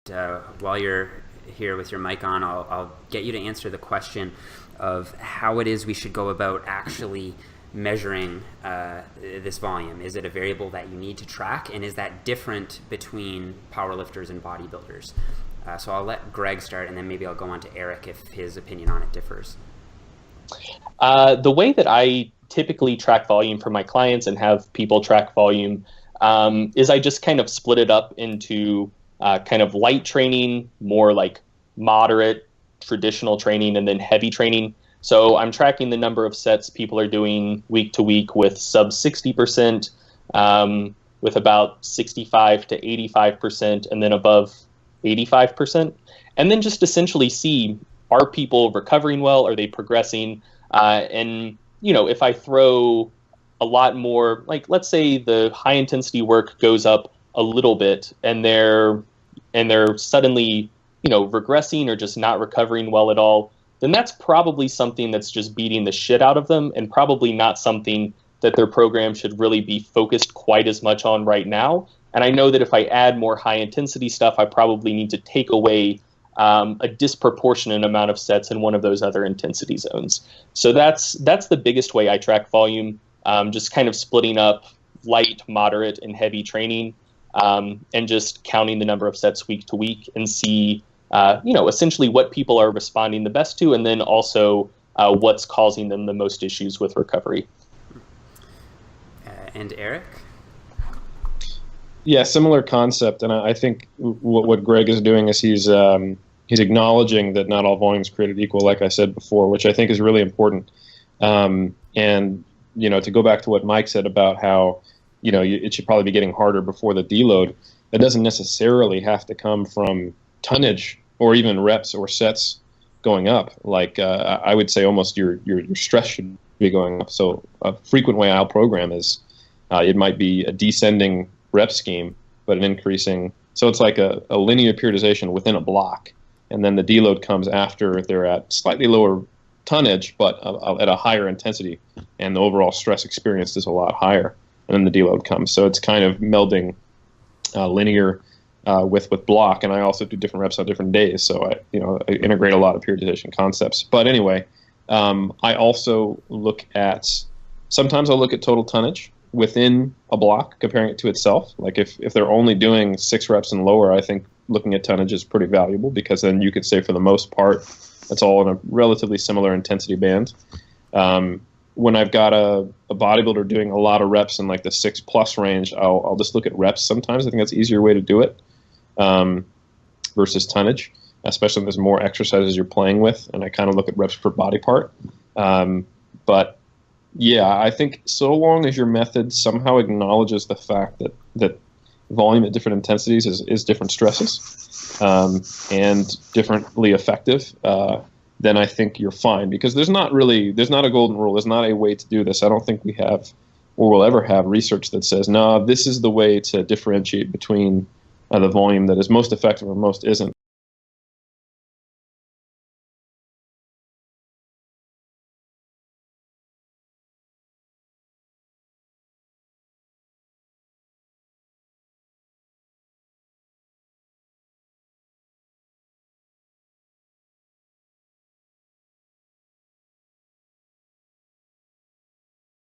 while you're here with your mic on, I'll get you to answer the question of how it is we should go about actually measuring this volume. Is it a variable that you need to track, and is that different between powerlifters and bodybuilders? So I'll let Greg start, and then maybe I'll go on to Eric if his opinion on it differs. The way that I typically track volume for my clients and have people track volume is I just kind of split it up into kind of light training, more like moderate, traditional training, and then heavy training. So I'm tracking the number of sets people are doing week to week with sub 60%, with about 65 to 85%, and then above 85%. And then just essentially see, are people recovering well? Are they progressing? And, you know, if I throw a lot more, like let's say the high intensity work goes up a little bit and they're suddenly, you know, regressing or just not recovering well at all, then that's probably something that's just beating the shit out of them, and probably not something that their program should really be focused quite as much on right now. And I know that if I add more high intensity stuff, I probably need to take away a disproportionate amount of sets in one of those other intensity zones. So that's the biggest way I track volume, just kind of splitting up light, moderate, and heavy training, and just counting the number of sets week to week and see, you know, essentially what people are responding the best to, and then also what's causing them the most issues with recovery. And Eric? Yeah, similar concept, and I think what Greg is doing is he's acknowledging that not all volume is created equal, like I said before, which I think is really important. And you know, to go back to what Mike said about how, you know, it should probably be getting harder before the deload. That doesn't necessarily have to come from tonnage or even reps or sets going up. Like I would say, almost your stress should be going up. So a frequent way I'll program is it might be a descending rep scheme, but an increasing. So it's like a linear periodization within a block, and then the deload comes after they're at slightly lower tonnage, but at a higher intensity, and the overall stress experienced is a lot higher, and then the deload comes. So it's kind of melding linear with block, and I also do different reps on different days. So I integrate a lot of periodization concepts. But anyway, I also sometimes I'll look at total tonnage within a block, comparing it to itself. Like if they're only doing 6 reps and lower, I think looking at tonnage is pretty valuable, because then you could say for the most part that's all in a relatively similar intensity band. When I've got a bodybuilder doing a lot of reps in like the 6+ range, I'll just look at reps sometimes. I think that's an easier way to do it versus tonnage, especially when there's more exercises you're playing with, and I kind of look at reps per body part. But yeah, I think so long as your method somehow acknowledges the fact that volume at different intensities is different stresses and differently effective, then I think you're fine, because there's not a golden rule. There's not a way to do this. I don't think we have or will ever have research that says, no, this is the way to differentiate between the volume that is most effective or most isn't.